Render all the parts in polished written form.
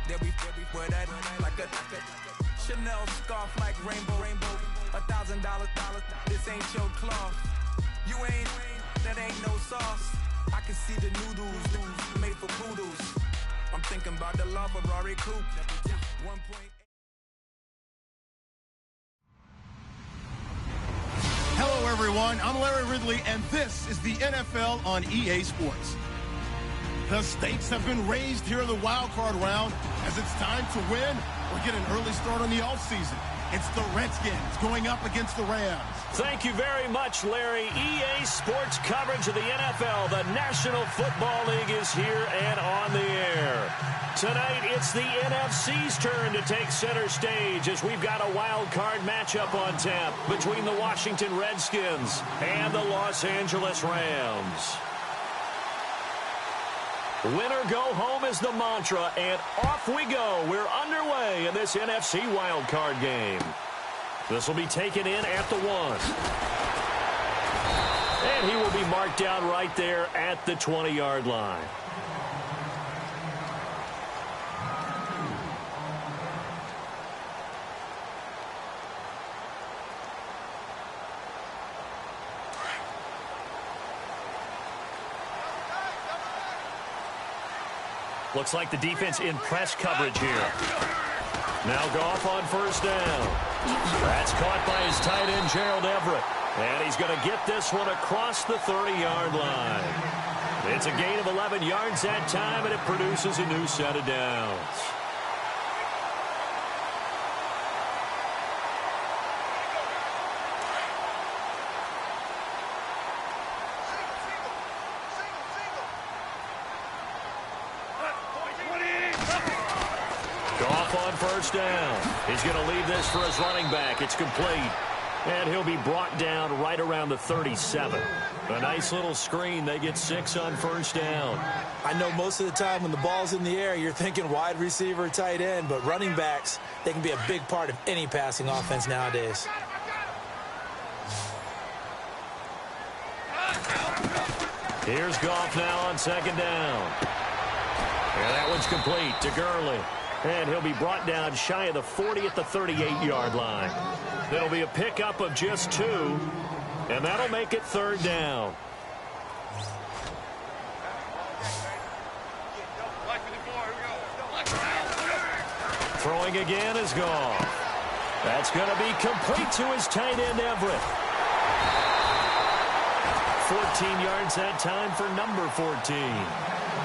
They'll be wear that like a Chanel scarf like rainbow. $1,000, this ain't your cloth. You ain't, that ain't no sauce. I can see the noodles made for poodles. I'm thinking about the law Ferrari coupe. 1.8. Hello, everyone. I'm Larry Ridley, and this is the NFL on EA Sports. The stakes have been raised here in the wild card round as it's time to win or get an early start on the offseason. It's the Redskins going up against the Rams. Thank you very much, Larry. EA Sports coverage of the NFL. The National Football League is here and on the air. Tonight, it's the NFC's turn to take center stage as we've got a wild card matchup on tap between the Washington Redskins and the Los Angeles Rams. Winner go home is the mantra, and off we go. We're underway in this NFC wildcard game. This will be taken in at the 1. And he will be marked down right there at the 20-yard line. Looks like the defense in press coverage here. Now Goff on first down. That's caught by his tight end, Gerald Everett. And he's going to get this one across the 30-yard line. It's a gain of 11 yards that time, and it produces a new set of downs. On first down. He's going to leave this for his running back. It's complete. And he'll be brought down right around the 37. A nice little screen. They get 6 on first down. I know most of the time when the ball's in the air, you're thinking wide receiver, tight end, but running backs, they can be a big part of any passing offense nowadays. Here's Goff now on second down. And that one's complete to Gurley. And he'll be brought down shy of the 40 at the 38-yard line. It'll be a pickup of just 2, and that'll make it third down. Throwing again is Goff. That's going to be complete to his tight end, Everett. 14 yards that time for number 14.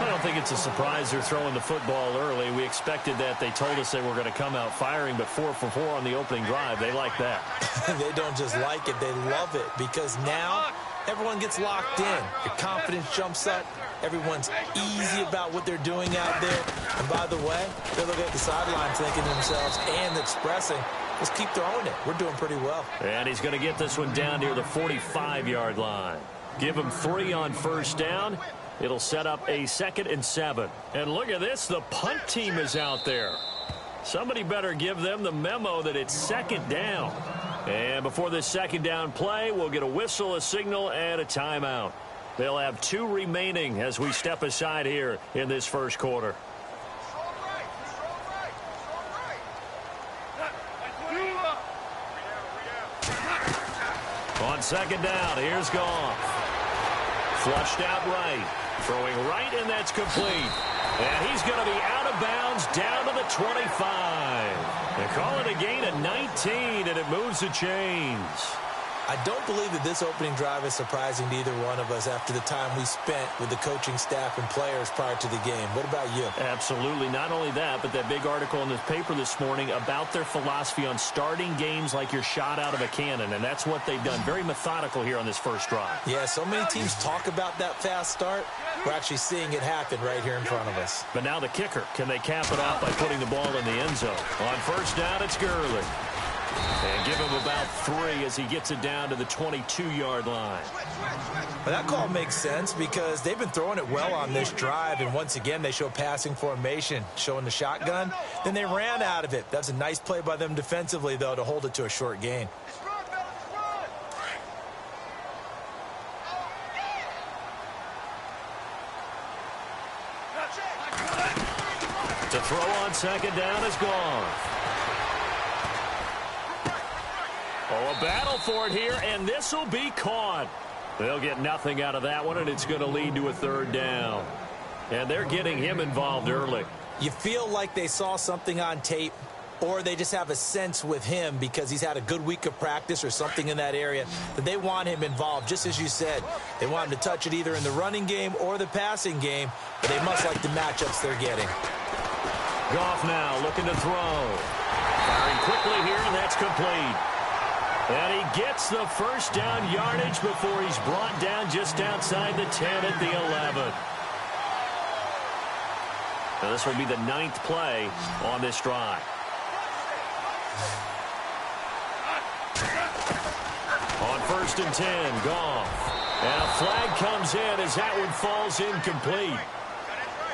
I don't think it's a surprise they're throwing the football early. We expected that. They told us they were going to come out firing, but 4 for 4 on the opening drive. They like that. They don't just like it. They love it because now everyone gets locked in. Your confidence jumps up. Everyone's easy about what they're doing out there. And by the way, they're looking at the sideline thinking to themselves and expressing, let's keep throwing it. We're doing pretty well. And he's going to get this one down near the 45-yard line. Give him 3 on first down. It'll set up a 2nd and 7. And look at this. The punt team is out there. Somebody better give them the memo that it's 2nd down. And before this 2nd down play, we'll get a whistle, a signal, and a timeout. They'll have 2 remaining as we step aside here in this first quarter. On 2nd down, here's Goff. Flushed out right. Throwing right, and that's complete. And he's going to be out of bounds down to the 25. They call it a gain of 19, and it moves the chains. I don't believe that this opening drive is surprising to either one of us after the time we spent with the coaching staff and players prior to the game. What about you? Absolutely. Not only that, but that big article in the paper this morning about their philosophy on starting games like you're shot out of a cannon, and that's what they've done. Very methodical here on this first drive. Yeah, so many teams talk about that fast start. We're actually seeing it happen right here in front of us. But now the kicker. Can they cap it off by putting the ball in the end zone? On first down, it's Gurley. And give him about 3 as he gets it down to the 22-yard line. Well, that call makes sense because they've been throwing it well on this drive, and once again they show passing formation, showing the shotgun. Then they ran out of it. That's a nice play by them defensively, though, to hold it to a short gain. To throw on second down is gone. Oh, a battle for it here, and this will be caught. They'll get nothing out of that one, and it's going to lead to a third down. And they're getting him involved early. You feel like they saw something on tape, or they just have a sense with him because he's had a good week of practice or something in that area that they want him involved. Just as you said, they want him to touch it either in the running game or the passing game, but they must like the matchups they're getting. Goff now looking to throw. Firing quickly here, and that's complete. And he gets the first down yardage before he's brought down just outside the 10 at the 11. Now this will be the 9th play on this drive. On 1st and 10, Goff. And a flag comes in as that one falls incomplete.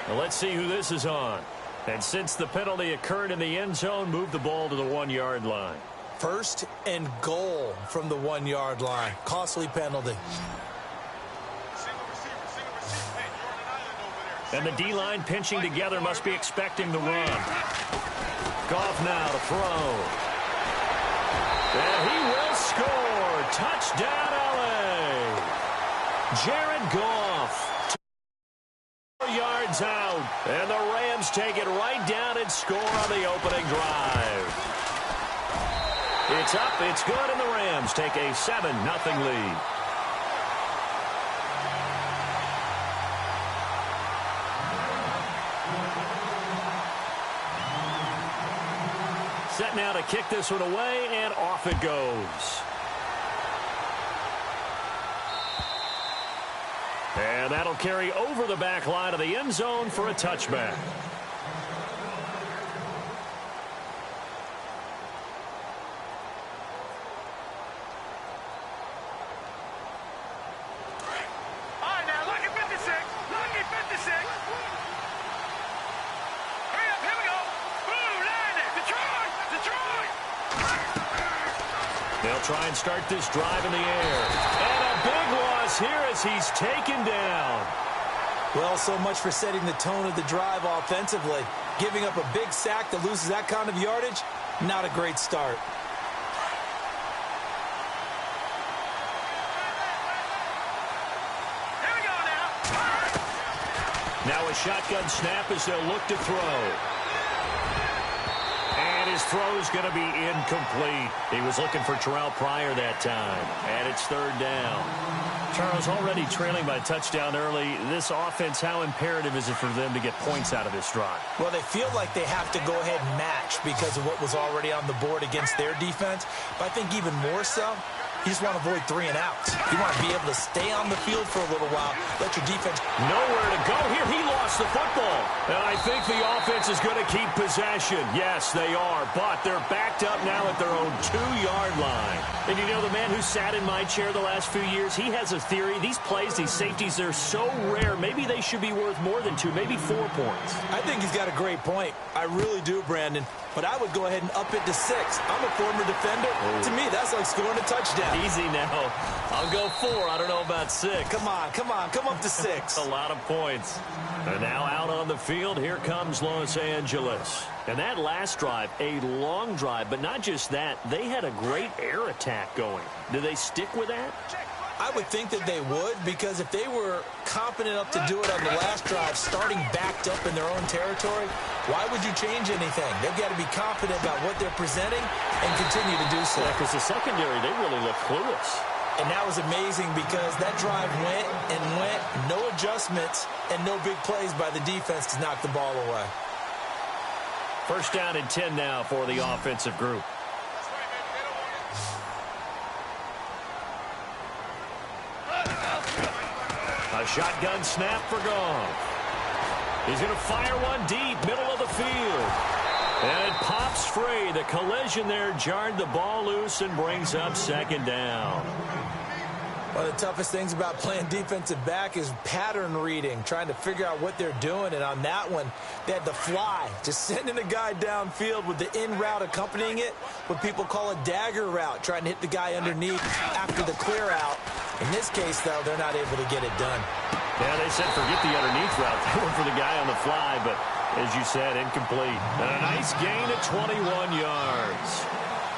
Now let's see who this is on. And since the penalty occurred in the end zone, move the ball to the 1-yard line. 1st and goal from the 1-yard line. Costly penalty. And the D-line pinching together must be expecting the run. Goff now to throw. And he will score. Touchdown, L.A. Jared Goff. 2 yards out. And the Rams take it right down and score on the opening drive. It's up, it's good, and the Rams take a 7-0 lead. Set now to kick this one away, and off it goes. And that'll carry over the back line of the end zone for a touchback. They'll try and start this drive in the air. And a big loss here as he's taken down. Well, so much for setting the tone of the drive offensively. Giving up a big sack that loses that kind of yardage, not a great start. Here we go now. Now a shotgun snap as they'll look to throw. His throw is going to be incomplete. He was looking for Terrell Pryor that time. And it's 3rd down. Charles, already trailing by a touchdown early. This offense, how imperative is it for them to get points out of this drive? Well, they feel like they have to go ahead and match because of what was already on the board against their defense. But I think even more so, you just want to avoid 3 and outs. You want to be able to stay on the field for a little while, let your defense... Nowhere to go here. He lost the football. And I think the offense is going to keep possession. Yes, they are. But they're backed up now at their own 2-yard line. And you know, the man who sat in my chair the last few years, he has a theory. These plays, these safeties, they're so rare. Maybe they should be worth more than 2, maybe 4 points. I think he's got a great point. I really do, Brandon. But I would go ahead and up it to 6. I'm a former defender. Oh. To me, that's like scoring a touchdown. Easy now. I'll go 4. I don't know about 6. Come on. Come up to 6. A lot of points. And now out on the field, here comes Los Angeles. And that last drive, a long drive, but not just that. They had a great air attack going. Do they stick with that? I would think that they would, because if they were competent enough to do it on the last drive, starting backed up in their own territory, why would you change anything? They've got to be confident about what they're presenting and continue to do so. Yeah, because the secondary, they really look clueless. And that was amazing because that drive went and went, no adjustments, and no big plays by the defense to knock the ball away. 1st down and 10 now for the offensive group. A shotgun snap for Goff. He's going to fire one deep, middle of the field. And it pops free. The collision there jarred the ball loose and brings up 2nd down. One of the toughest things about playing defensive back is pattern reading, trying to figure out what they're doing. And on that one, they had the fly, just sending a guy downfield with the in route accompanying it, what people call a dagger route, trying to hit the guy underneath after the clear out. In this case, though, they're not able to get it done. Yeah, they said forget the underneath route. They went for the guy on the fly, but As you said, incomplete. And a nice gain of 21 yards.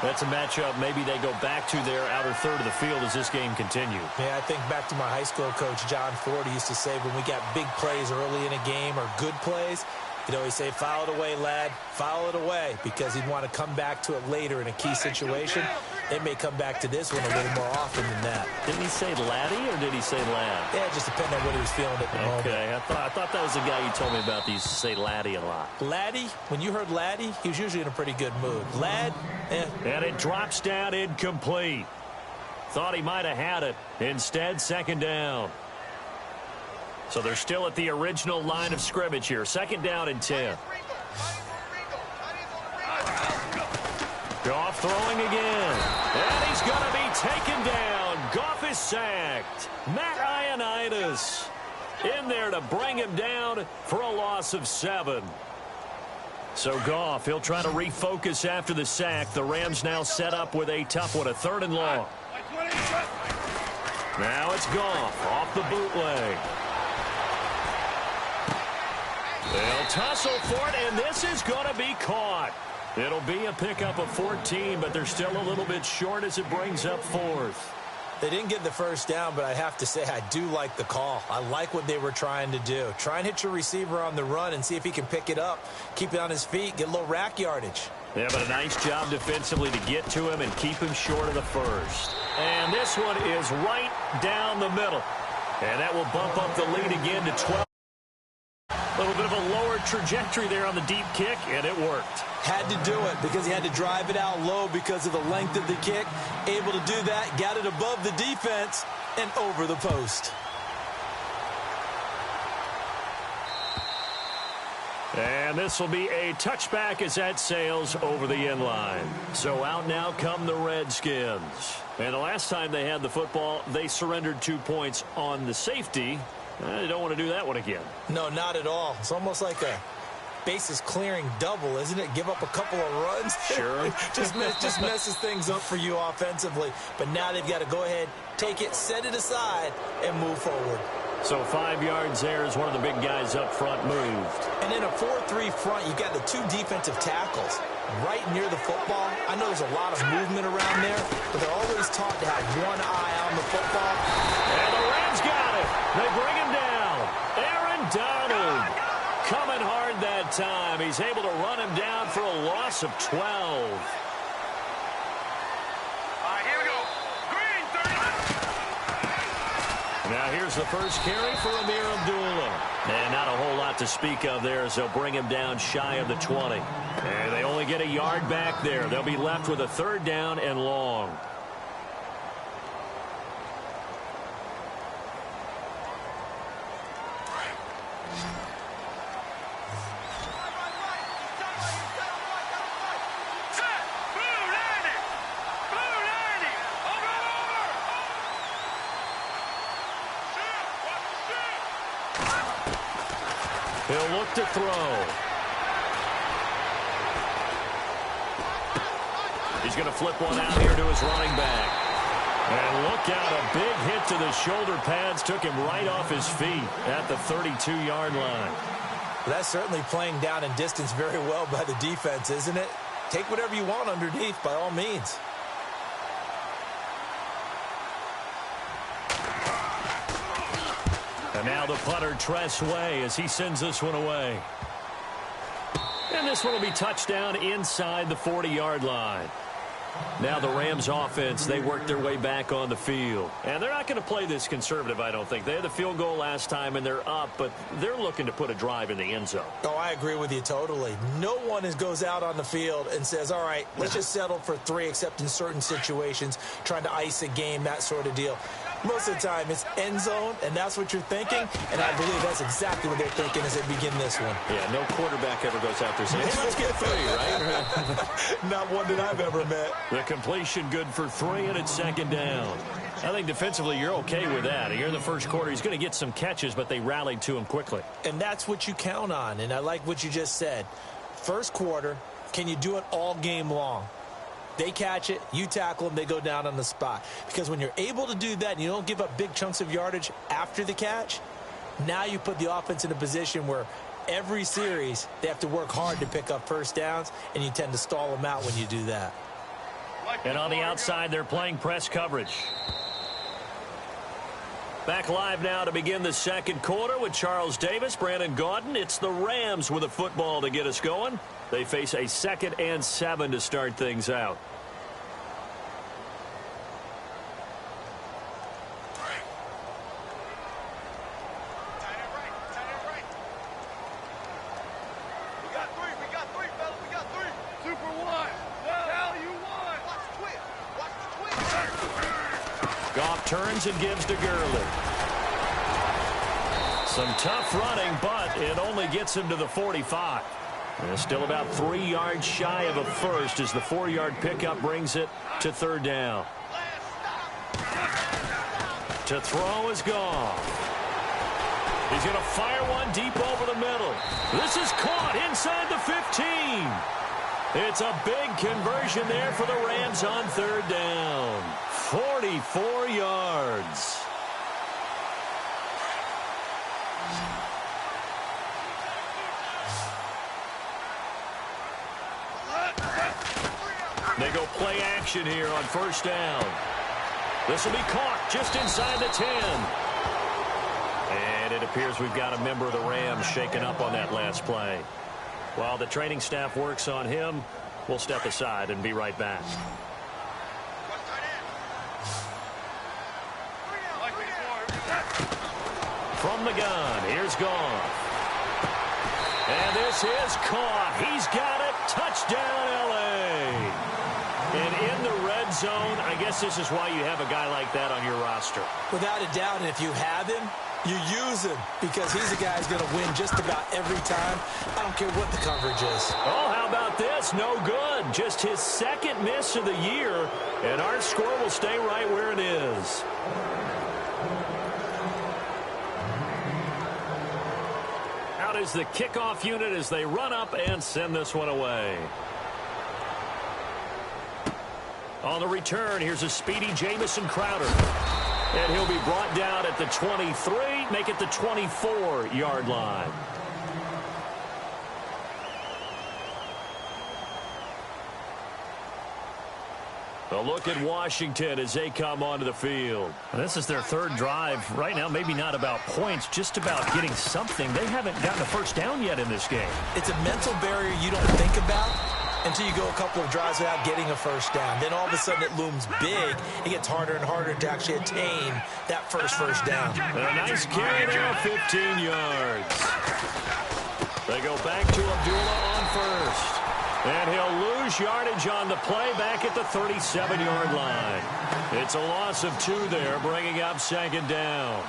That's a matchup maybe they go back to their outer third of the field as this game continues. Yeah, I think back to my high school coach, John Ford, used to say when we got big plays early in a game or good plays, he'd always say, foul it away, lad, foul it away, because he'd want to come back to it later in a key situation. It may come back to this one a little more often than that. Didn't he say laddie or did he say lad? Yeah, it just depended on what he was feeling at the moment. Okay, I thought that was the guy you told me about that used to say laddie a lot. Laddie, when you heard laddie, he was usually in a pretty good mood. Lad, And it drops down incomplete. Thought he might have had it. Instead, second down. So they're still at the original line of scrimmage here. Second down and 10. Goff throwing again. And he's going to be taken down. Goff is sacked. Matt Ioannidis in there to bring him down for a loss of 7. So Goff, he'll try to refocus after the sack. The Rams now set up with a tough one, a 3rd and long. Now it's Goff off the bootleg. They'll tussle for it, and this is going to be caught. It'll be a pickup of 14, but they're still a little bit short as it brings up 4th. They didn't get the first down, but I have to say I do like the call. I like what they were trying to do. Try and hit your receiver on the run and see if he can pick it up, keep it on his feet, get a little rack yardage. Yeah, but a nice job defensively to get to him and keep him short of the first. And this one is right down the middle. And that will bump up the lead again to 12. A little bit of a lower trajectory there on the deep kick, and it worked. Had to do it because he had to drive it out low because of the length of the kick. Able to do that, got it above the defense and over the post. And this will be a touchback as that sails over the end line. So out now come the Redskins. And the last time they had the football, they surrendered 2 points on the safety. They don't want to do that one again. No, not at all. It's almost like a bases clearing double, isn't it? Give up a couple of runs. Sure. just messes things up for you offensively. But now they've got to go ahead, take it, set it aside, and move forward. So 5 yards there as one of the big guys up front moved. And in a 4-3 front, you've got the 2 defensive tackles right near the football. I know there's a lot of movement around there, but they're always taught to have one eye on the football. And the Rams got it. They bring him down. Aaron Donald coming hard that time. He's able to run him down for a loss of 12. Now here's the first carry for Amir Abdullah. And not a whole lot to speak of there as they'll bring him down shy of the 20. And they only get a yard back there. They'll be left with a 3rd down and long. He'll look to throw. He's going to flip one out here to his running back. And look out, a big hit to the shoulder pads took him right off his feet at the 32-yard line. Well, that's certainly playing down in distance very well by the defense, isn't it? Take whatever you want underneath by all means. And now the punter, Tress Way, as he sends this one away. And this one will be touchdown inside the 40-yard line. Now the Rams offense, they work their way back on the field. And they're not going to play this conservative, I don't think. They had the field goal last time, and they're up, but they're looking to put a drive in the end zone. Oh, I agree with you totally. No one goes out on the field and says, all right, let's just settle for 3, except in certain situations, trying to ice a game, that sort of deal. Most of the time, it's end zone, and that's what you're thinking, and I believe that's exactly what they're thinking as they begin this one. Yeah, no quarterback ever goes out there saying, hey, let's get 3, right? Not one that I've ever met. The completion good for 3, and it's 2nd down. I think defensively you're okay with that. Here in the first quarter, he's going to get some catches, but they rallied to him quickly. And that's what you count on, and I like what you just said. First quarter, can you do it all game long? They catch it, you tackle them, they go down on the spot. Because when you're able to do that and you don't give up big chunks of yardage after the catch, now you put the offense in a position where every series, they have to work hard to pick up first downs, and you tend to stall them out when you do that. And on the outside, they're playing press coverage. Back live now to begin the second quarter with Charles Davis, Brandon Gaudin. It's the Rams with a football to get us going. They face a 2nd and 7 to start things out. Goff turns and gives to Gurley. Some tough running, but it only gets him to the 45. And still about 3 yards shy of a first as the 4-yard pickup brings it to 3rd down. To throw is Goff. He's going to fire one deep over the middle. This is caught inside the 15. It's a big conversion there for the Rams on 3rd down. 44 yards. They go play action here on 1st down. This will be caught just inside the 10. And it appears we've got a member of the Rams shaken up on that last play. While the training staff works on him, we'll step aside and be right back. From the gun, here's Goff. And this is caught. He's got it. Touchdown, L.A. And in the red zone, I guess this is why you have a guy like that on your roster. Without a doubt, and if you have him, you use him because he's a guy who's going to win just about every time. I don't care what the coverage is. Oh, how about this? No good. Just his 2nd miss of the year, and our score will stay right where it is. Out is the kickoff unit as they run up and send this one away. On the return, here's a speedy Jamison Crowder. And he'll be brought down at the 23, make it the 24-yard line. A look at Washington as they come onto the field. This is their 3rd drive. Right now, maybe not about points, just about getting something. They haven't gotten a first down yet in this game. It's a mental barrier you don't think about until you go a couple of drives without getting a first down. Then all of a sudden it looms big. It gets harder and harder to actually attain that first down. A nice carry there, 15 yards. They go back to Abdullah on 1st. And he'll lose yardage on the play back at the 37-yard line. It's a loss of 2 there, bringing up 2nd down.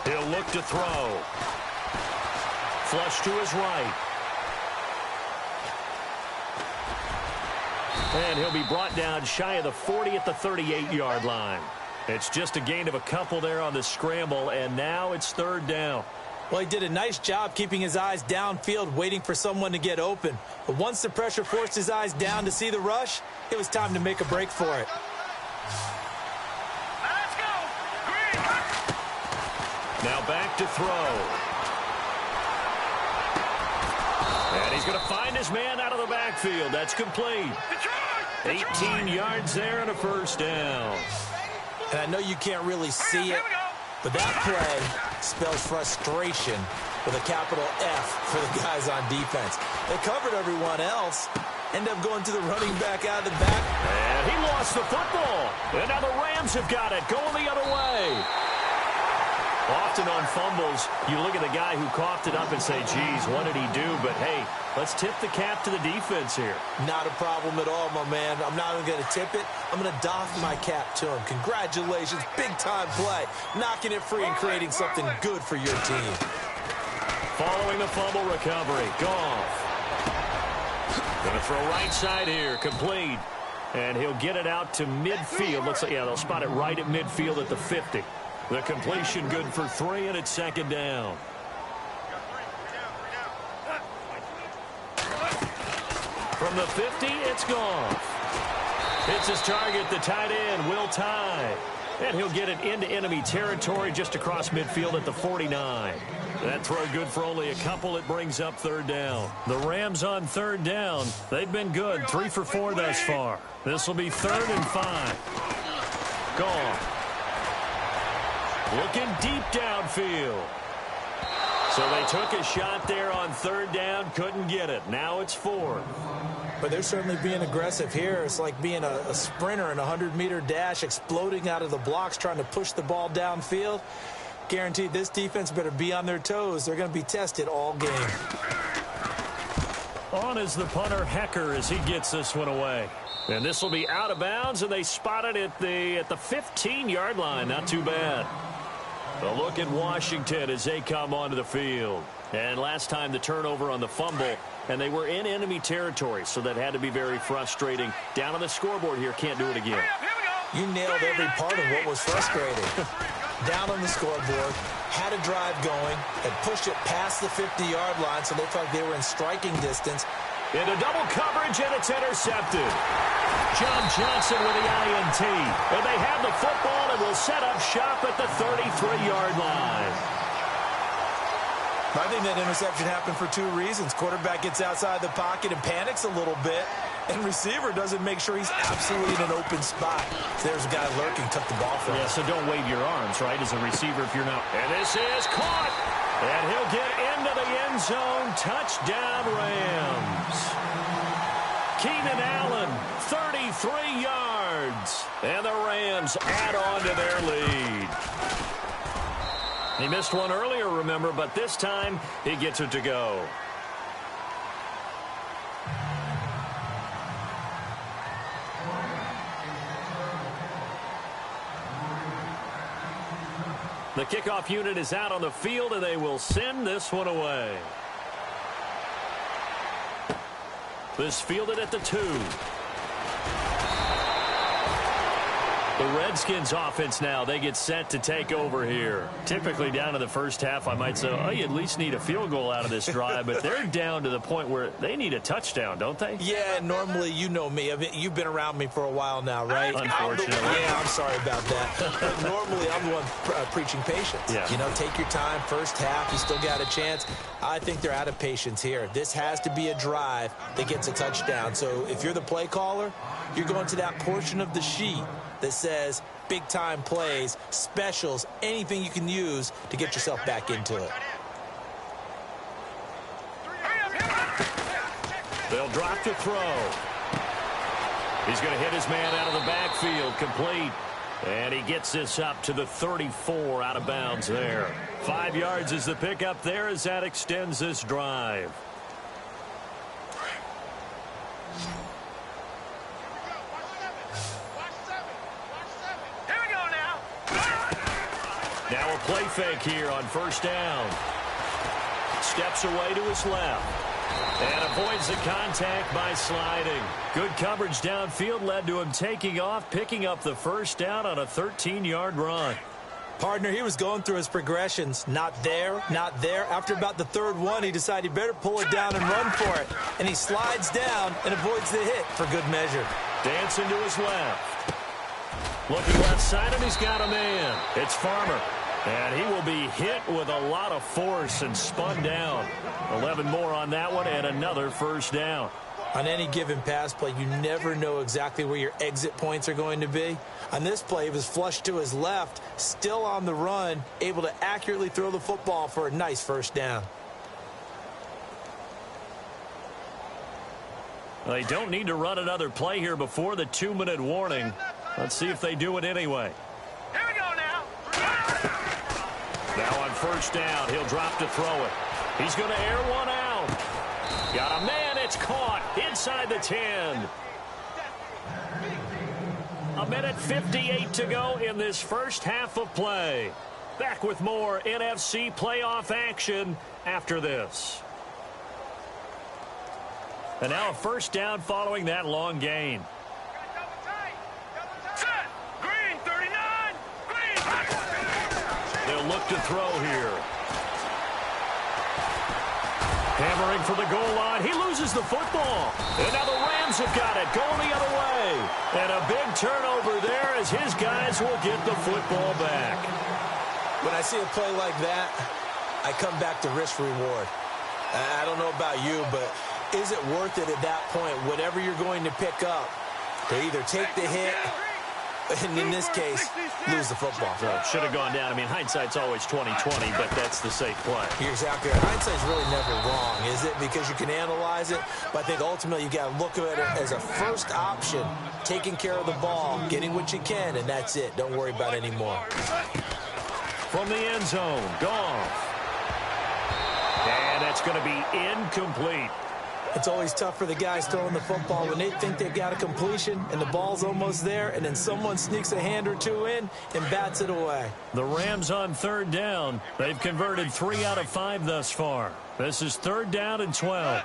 He'll look to throw. Flush to his right. And he'll be brought down shy of the 40 at the 38-yard line. It's just a gain of a couple there on the scramble, and now it's 3rd down. Well, he did a nice job keeping his eyes downfield, waiting for someone to get open. But once the pressure forced his eyes down to see the rush, it was time to make a break for it. Let's go. Green. Now back to throw. And he's going to find his man out of the backfield. That's complete. 18 yards there and a 1st down. And I know you can't really see it, but that play spells frustration with a capital F for the guys on defense. They covered everyone else, end up going to the running back out of the back. And he lost the football. And now the Rams have got it, going the other way. Often on fumbles, you look at the guy who coughed it up and say, geez, what did he do? But, hey, let's tip the cap to the defense here. Not a problem at all, my man. I'm not even going to tip it. I'm going to doff my cap to him. Congratulations. Big-time play. Knocking it free and creating something good for your team. Following the fumble recovery, Goff. Going to throw right side here, complete. And he'll get it out to midfield. Looks like, yeah, they'll spot it right at midfield at the 50. The completion good for 3, and it's 2nd down. From the 50, it's Goff. It's his target, the tight end, Will Tye. And he'll get it into enemy territory just across midfield at the 49. That throw good for only a couple. It brings up third down. The Rams on third down. They've been good, 3 for 4 thus far. This will be 3rd and 5. Goff. Looking deep downfield. So they took a shot there on third down, couldn't get it. Now it's 4th. But they're certainly being aggressive here. It's like being a sprinter in a 100-meter dash, exploding out of the blocks, trying to push the ball downfield. Guaranteed this defense better be on their toes. They're going to be tested all game. On is the punter, Hecker, as he gets this one away. And this will be out of bounds, and they spot it at the 15-yard line. Not too bad. A look at Washington as they come onto the field. And last time the turnover on the fumble, and they were in enemy territory, so that had to be very frustrating. Down on the scoreboard here, can't do it again. You nailed every part of what was frustrating. Down on the scoreboard, had a drive going, and pushed it past the 50-yard line, so they felt like they were in striking distance. Into double coverage, and it's intercepted. John Johnson with the INT. And they have the football and will set up shop at the 33-yard line. I think that interception happened for 2 reasons. Quarterback gets outside the pocket and panics a little bit, and receiver doesn't make sure he's absolutely in an open spot. So there's a guy lurking, took the ball from him. Yeah, so don't wave your arms, right, as a receiver if you're not. And this is caught, and he'll get into the end zone. Touchdown, Rams. Keenan Allen, 33 yards, and the Rams add on to their lead. He missed one earlier, remember, but this time he gets it to go. The kickoff unit is out on the field, and they will send this one away. This fielded at the 2. The Redskins offense now, they get set to take over here. Typically down to the first half, I might say, oh, you at least need a field goal out of this drive, but they're down to the point where they need a touchdown, don't they? Yeah, normally, you know me. You've been around me for a while now, right? Unfortunately. I'm sorry about that. But normally, I'm the one preaching patience. Yeah. You know, take your time. First half, you still got a chance. I think they're out of patience here. This has to be a drive that gets a touchdown. So if you're the play caller, you're going to that portion of the sheet that says big-time plays, specials, anything you can use to get yourself back into it. They'll drop to throw. He's going to hit his man out of the backfield, complete. And he gets this up to the 34, out of bounds there. 5 yards is the pickup there as that extends this drive. Now a play fake here on first down. Steps away to his left. And avoids the contact by sliding. Good coverage downfield led to him taking off, picking up the first down on a 13-yard run. Partner, he was going through his progressions. Not there, not there. After about the 3rd one, he decided he better pull it down and run for it. And he slides down and avoids the hit for good measure. Dancing to his left. Looking left side, and he's got a man. It's Farmer. And he will be hit with a lot of force and spun down. 11 more on that one, and another first down. On any given pass play, you never know exactly where your exit points are going to be. On this play, he was flushed to his left, still on the run, able to accurately throw the football for a nice first down. They don't need to run another play here before the 2-minute warning. Let's see if they do it anyway. Here we go now. Now on first down, he'll drop to throw it. He's going to air one out. Got a man, it's caught inside the 10. A minute 58 to go in this first half of play. Back with more NFC playoff action after this. And now a first down following that long gain. Set. Green, 39. Green. They'll look to throw here. Hammering for the goal line. He loses the football. And now the Rams have got it, going the other way. And a big turnover there as his guys will get the football back. When I see a play like that, I come back to risk reward. I don't know about you, but is it worth it at that point, whatever you're going to pick up, to either take the hit, and in this case, lose the football? So it should have gone down. I mean, hindsight's always 20/20, but that's the safe play. You're exactly right. Hindsight's really never wrong, is it? Because you can analyze it, but I think ultimately you got to look at it as a first option, taking care of the ball, getting what you can, and that's it. Don't worry about it anymore. From the end zone, Goff. And that's going to be incomplete. It's always tough for the guys throwing the football when they think they've got a completion and the ball's almost there, and then someone sneaks a hand or two in and bats it away. The Rams on third down. They've converted 3 out of 5 thus far. This is 3rd down and 12.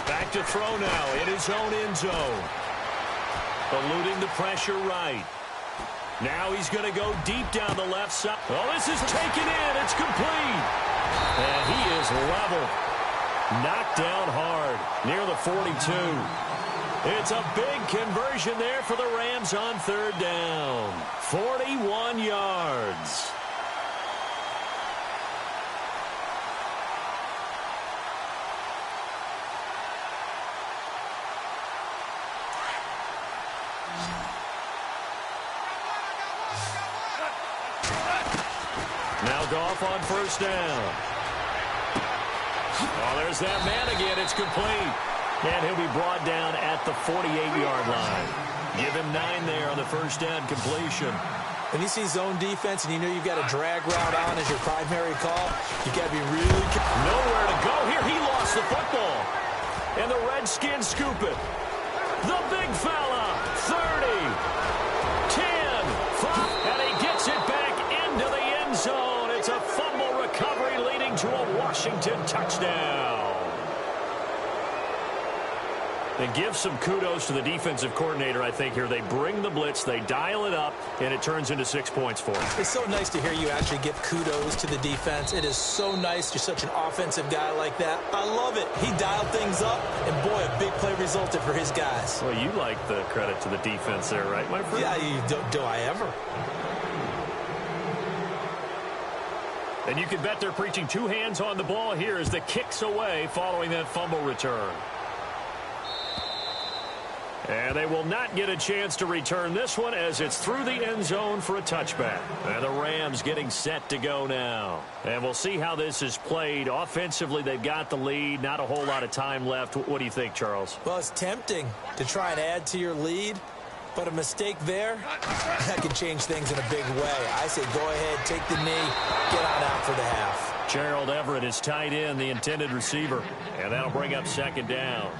Back to throw now in his own end zone. Eluding the pressure right. Now he's going to go deep down the left side. Oh, this is taken in. It's complete. And he is level. Knocked down hard near the 42. It's a big conversion there for the Rams on 3rd down. 41 yards. Now Goff on 1st down. Oh, there's that man again. It's complete. And he'll be brought down at the 48-yard line. Give him 9 there on the 1st down completion. When you see zone defense and you know you've got a drag route on as your primary call, you've got to be really careful. Nowhere to go here. He lost the football. And the Redskins scoop it. The big fella. 30. 10. 5. And he gets it back into the end zone. It's a fumble recovery leading to a Washington touchdown. And give some kudos to the defensive coordinator, I think, here. They bring the blitz, they dial it up, and it turns into 6 points for them. It's so nice to hear you actually give kudos to the defense. It is so nice. You're such an offensive guy like that. I love it. He dialed things up, and boy, a big play resulted for his guys. Well, you like the credit to the defense there, right, my friend? Yeah, do I ever? And you can bet they're preaching 2 hands on the ball here as the kick's away following that fumble return. And they will not get a chance to return this one as it's through the end zone for a touchback. And the Rams getting set to go now. And we'll see how this is played. Offensively, they've got the lead. Not a whole lot of time left. What do you think, Charles? Well, it's tempting to try and add to your lead. But a mistake there, that can change things in a big way. I say go ahead, take the knee, get on out for the half. Gerald Everett is tight end, the intended receiver. And that'll bring up 2nd down.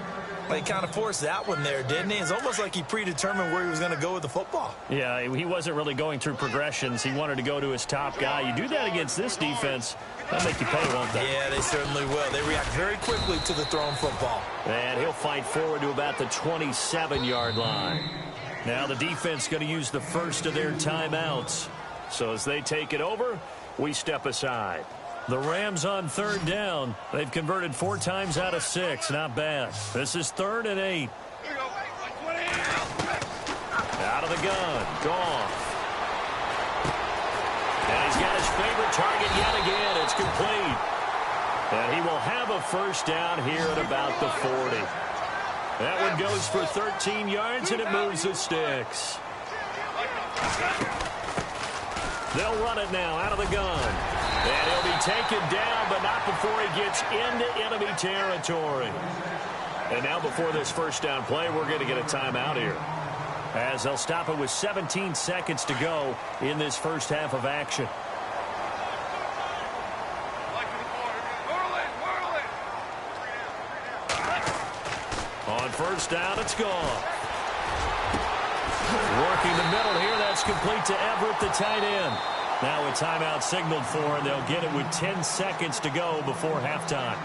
Well, he kind of forced that one there, didn't he? It's almost like he predetermined where he was going to go with the football. Yeah, he wasn't really going through progressions. He wanted to go to his top guy. You do that against this defense, that'll make you pay, won't they? Yeah, they certainly will. They react very quickly to the thrown football. And he'll fight forward to about the 27-yard line. Now the defense going to use the first of their timeouts. So as they take it over, we step aside. The Rams on 3rd down. They've converted 4 times out of 6. Not bad. This is 3rd and 8. Out of the gun. Goff. And he's got his favorite target yet again. It's complete. And he will have a 1st down here at about the 40. That one goes for 13 yards, and it moves the sticks. They'll run it now out of the gun. And he'll be taken down, but not before he gets into enemy territory. And now before this 1st down play, we're going to get a timeout here, as they'll stop it with 17 seconds to go in this first half of action. On 1st down, it's gone. Working the middle here, that's complete to Everett, the tight end. Now a timeout signaled for, and they'll get it with 10 seconds to go before halftime.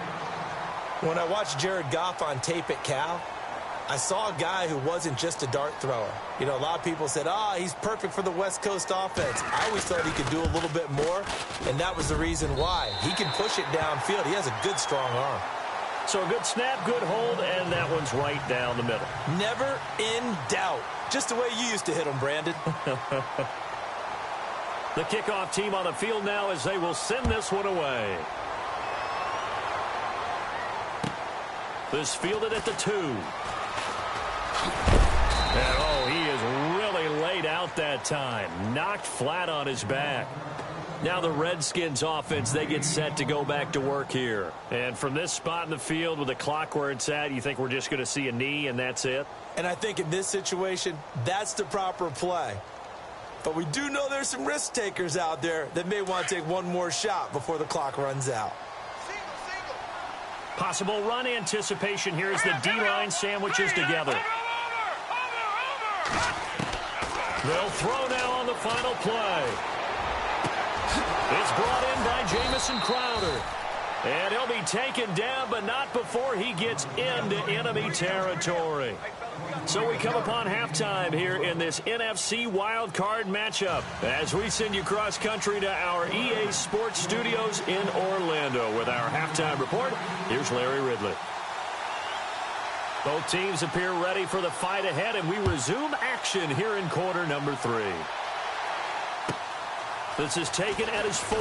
When I watched Jared Goff on tape at Cal, I saw a guy who wasn't just a dart thrower. You know, a lot of people said, he's perfect for the West Coast offense. I always thought he could do a little bit more, and that was the reason why. He can push it downfield. He has a good, strong arm. So a good snap, good hold, and that one's right down the middle. Never in doubt. Just the way you used to hit them, Brandon. The kickoff team on the field now as they will send this one away. This fielded at the 2. And, he is really laid out that time. Knocked flat on his back. Now the Redskins offense, they get set to go back to work here. And from this spot in the field with the clock where it's at, you think we're just going to see a knee and that's it? And I think in this situation, that's the proper play. But we do know there's some risk takers out there that may want to take one more shot before the clock runs out. Possible run anticipation here as the D-line sandwiches together. They'll throw now on the final play. It's brought in by Jamison Crowder. And he'll be taken down, but not before he gets into enemy territory. So we come upon halftime here in this NFC wildcard matchup as we send you cross-country to our EA Sports Studios in Orlando with our halftime report. Here's Larry Ridley. Both teams appear ready for the fight ahead, and we resume action here in quarter number 3. This is taken at his 4.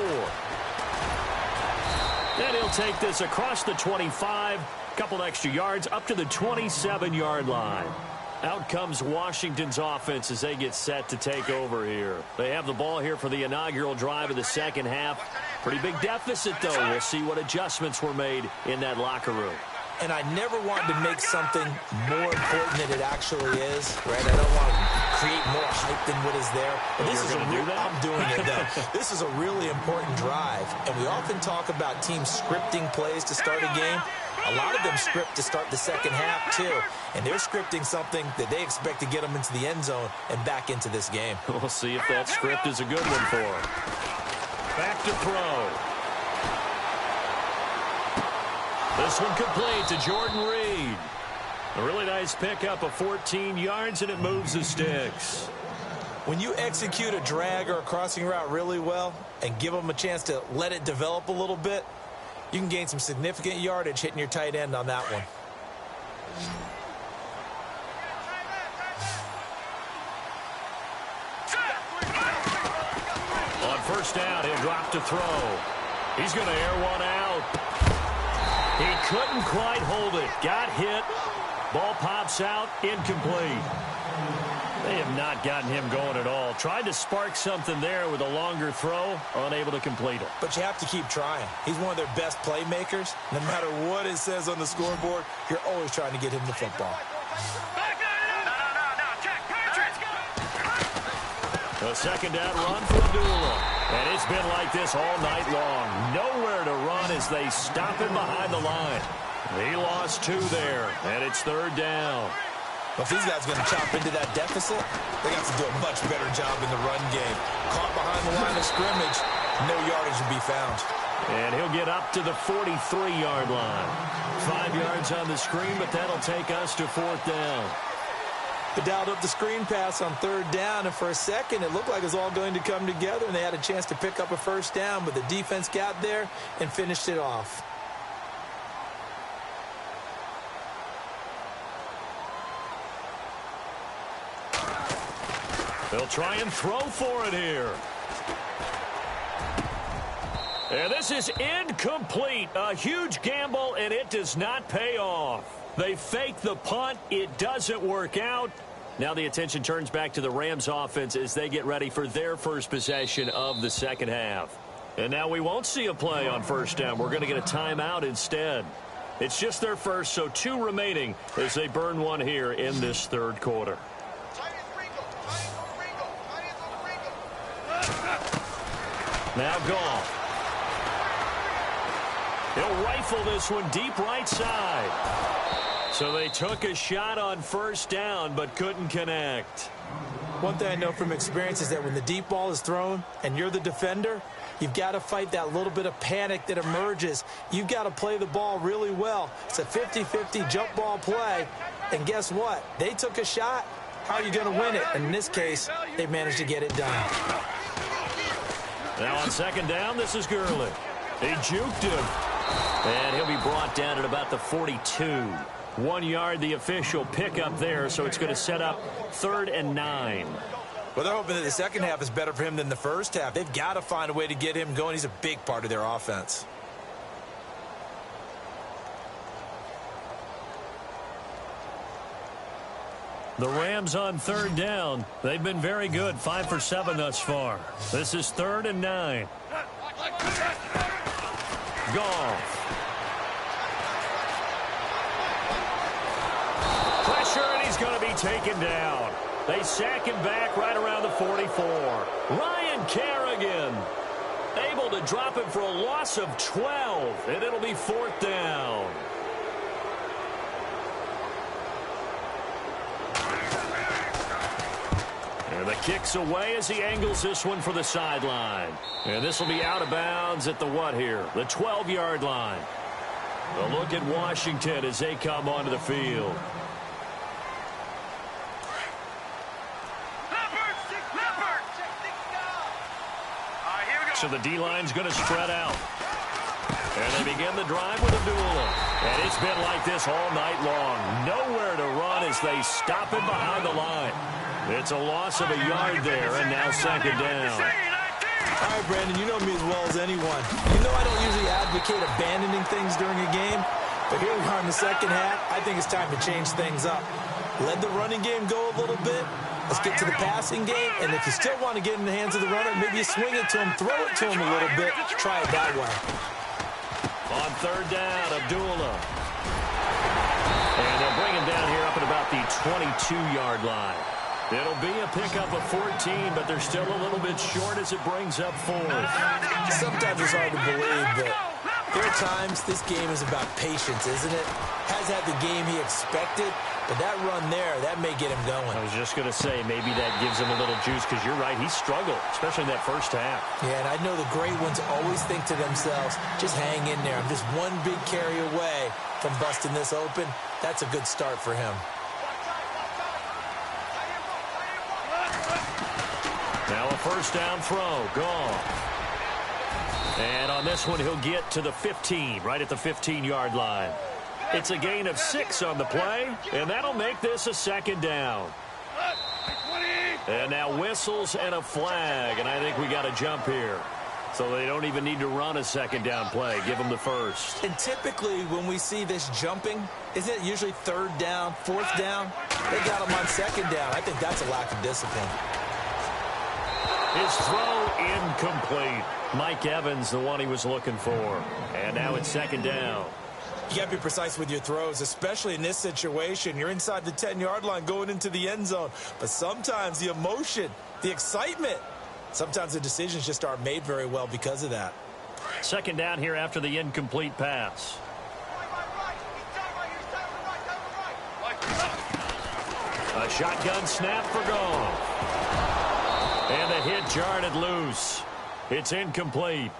And he'll take this across the 25, couple extra yards up to the 27-yard line. Out comes Washington's offense as they get set to take over here. They have the ball here for the inaugural drive of the second half. Pretty big deficit, though. We'll see what adjustments were made in that locker room. And I never wanted to make something more important than it actually is, right? I don't want to create more hype than what is there. But this is I'm doing it, though. This is a really important drive. And we often talk about teams scripting plays to start a game. A lot of them script to start the second half, too. And they're scripting something that they expect to get them into the end zone and back into this game. We'll see if that script is a good one for them. Back to throw. This one complete to Jordan Reed. A really nice pickup of 14 yards, and it moves the sticks. When you execute a drag or a crossing route really well and give them a chance to let it develop a little bit, you can gain some significant yardage hitting your tight end on that one. On first down, he'll drop to throw. He's going to air one out. He couldn't quite hold it. Got hit. Ball pops out. Incomplete. They have not gotten him going at all. Tried to spark something there with a longer throw. Unable to complete it. But you have to keep trying. He's one of their best playmakers. No matter what it says on the scoreboard, you're always trying to get him the football. A second down run for Abdullah. And it's been like this all night long. Nowhere to run as they stop him behind the line. He lost 2 there, and it's third down. But if these guys are going to chop into that deficit, they got to do a much better job in the run game. Caught behind the line of scrimmage, no yardage will be found. And he'll get up to the 43-yard line. 5 yards on the screen, but that'll take us to fourth down. They dialed up the screen pass on third down, and for a second it looked like it was all going to come together, and they had a chance to pick up a first down, but the defense got there and finished it off. They'll try and throw for it here. And this is incomplete. A huge gamble, and it does not pay off. They fake the punt. It doesn't work out. Now the attention turns back to the Rams offense as they get ready for their first possession of the second half. And now we won't see a play on first down. We're going to get a timeout instead. It's just their first, so 2 remaining as they burn one here in this third quarter. Now Goff. He'll rifle this one deep right side. So they took a shot on first down but couldn't connect. One thing I know from experience is that when the deep ball is thrown and you're the defender, you've got to fight that little bit of panic that emerges. You've got to play the ball really well. It's a 50-50 jump ball play, And guess what? They took a shot. How are you going to win it? And in this case, they managed to get it done. Now on second down, this is Gurley. He juked him. And he'll be brought down at about the 42. 1 yard, the official pickup there, so it's going to set up 3rd and 9. Well, they're hoping that the second half is better for him than the first half. They've got to find a way to get him going. He's a big part of their offense. The Rams on 3rd down. They've been very good, 5 for 7 thus far. This is 3rd and 9. Goff. Pressure, and he's going to be taken down. They sack him back right around the 44. Ryan Kerrigan able to drop him for a loss of 12, and it'll be 4th down. And the kick's away as he angles this one for the sideline. And this will be out of bounds at the what here? The 12-yard line. A look at Washington as they come onto the field. So the D-line's going to spread out. And they begin the drive with Abdullah. And it's been like this all night long. Nowhere to run as they stop him behind the line. It's a loss of a yard there, and now second down. All right, Brandon, you know me as well as anyone. You know I don't usually advocate abandoning things during a game, but here we are in the second half. I think it's time to change things up. Let the running game go a little bit. Let's get to the passing game, and if you still want to get in the hands of the runner, maybe you swing it to him, throw it to him a little bit. Try it that way. On 3rd down, Abdullah. And they'll bring him down here up at about the 22-yard line. It'll be a pickup of 14, but they're still a little bit short as it brings up 4th. Sometimes it's hard to believe, but there are times this game is about patience, isn't it? Has had the game he expected, but that run there, that may get him going. I was just going to say, maybe that gives him a little juice, because you're right, he struggled, especially in that first half. Yeah, and I know the great ones always think to themselves, just hang in there. I'm just one big carry away from busting this open. That's a good start for him. Now a first down throw, gone. And on this one, he'll get to the 15, right at the 15-yard line. It's a gain of 6 on the play, and that'll make this a second down. And now whistles and a flag, and I think we got a jump here. So they don't even need to run a second down play. Give them the first. And typically when we see this jumping, isn't it usually 3rd down, 4th down? They got him on 2nd down. I think that's a lack of discipline. His throw incomplete. Mike Evans, the one he was looking for. And now it's 2nd down. You got to be precise with your throws, especially in this situation. You're inside the 10-yard line going into the end zone. But sometimes the emotion, the excitement, sometimes the decisions just aren't made very well because of that. 2nd down here after the incomplete pass. A shotgun snap for Goff. And the hit jarred it loose. It's incomplete.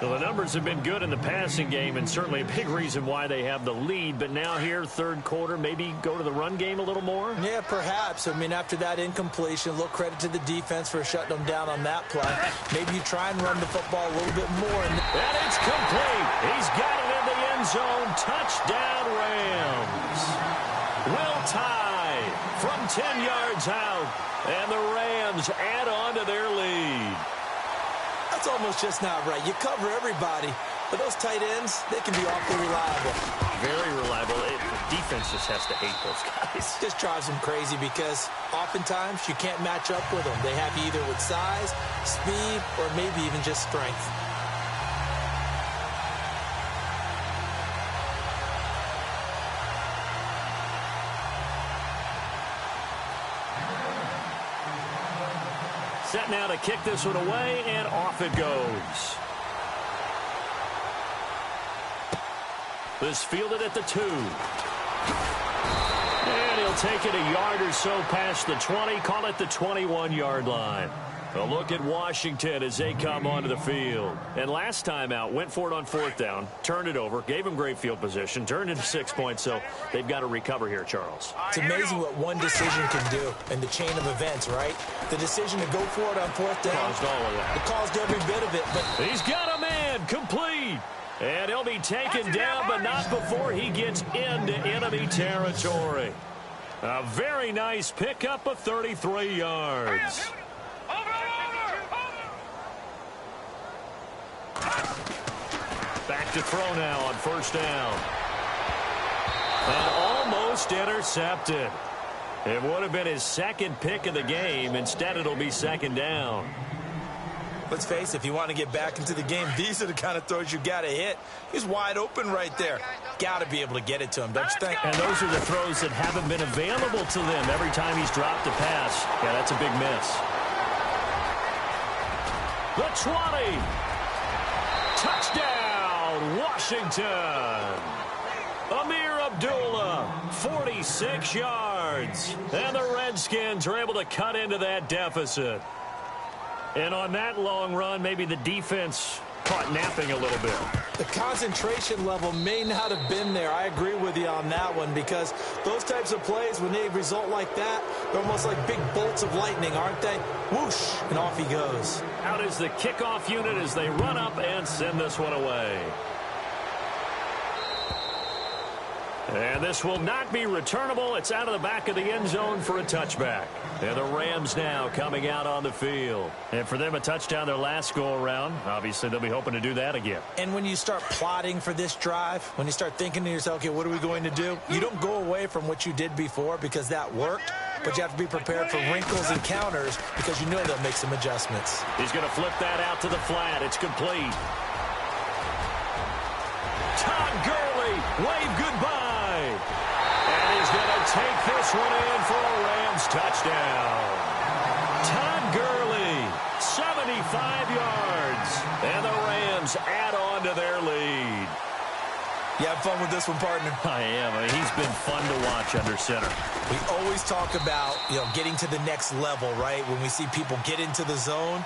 Well, the numbers have been good in the passing game, and certainly a big reason why they have the lead. But now here, 3rd quarter, maybe go to the run game a little more? Yeah, perhaps. I mean, after that incompletion, a little credit to the defense for shutting them down on that play. Maybe you try and run the football a little bit more. And it's complete. He's got it in the end zone. Touchdown, Rams. Will tie from 10 yards out. And the Rams add on to their lead. That's almost just not right. You cover everybody, but those tight ends, they can be awfully reliable. Very reliable. The defense just has to hate those guys. Just drives them crazy because oftentimes you can't match up with them. They have you either with size, speed, or maybe even just strength. Set now to kick this one away, and off it goes. This fielded at the 2. And he'll take it a yard or so past the 20, call it the 21-yard line. A look at Washington as they come onto the field. And last time out, went for it on 4th down, turned it over, gave them great field position, turned into 6 points, so they've got to recover here, Charles. It's amazing what one decision can do in the chain of events, right? The decision to go for it on 4th down. Caused all of that. It caused every bit of it. But he's got a man complete. And he'll be taken down, but not before he gets into enemy territory. A very nice pickup of 33 yards. Back to throw now on 1st down. And almost intercepted. It would have been his 2nd pick of the game. Instead, it'll be 2nd down. Let's face it, if you want to get back into the game, these are the kind of throws you got to hit. He's wide open right there. Got to be able to get it to him, don't you think? And those are the throws that haven't been available to them every time he's dropped a pass. Yeah, that's a big miss. The 20. Touchdown, Washington. Amir Abdullah, 46 yards. And the Redskins are able to cut into that deficit. And on that long run, maybe the defense caught napping a little bit. The concentration level may not have been there. I agree with you on that one, because those types of plays, when they result like that, they're almost like big bolts of lightning, aren't they? Whoosh, and off he goes. Out is the kickoff unit as they run up and send this one away. And this will not be returnable. It's out of the back of the end zone for a touchback. And the Rams now coming out on the field. And for them, a touchdown their last go-around. Obviously, they'll be hoping to do that again. And when you start plotting for this drive, when you start thinking to yourself, okay, what are we going to do? You don't go away from what you did before because that worked, but you have to be prepared for wrinkles and counters because you know they'll make some adjustments. He's going to flip that out to the flat. It's complete. Todd Gurley, wave goodbye. And he's going to take this one in for a Rams touchdown. Todd Gurley, 75 yards. And the Rams add on to their lead. You have fun with this one, partner? I am. I mean, he's been fun to watch under center. We always talk about, getting to the next level, right? When we see people get into the zone.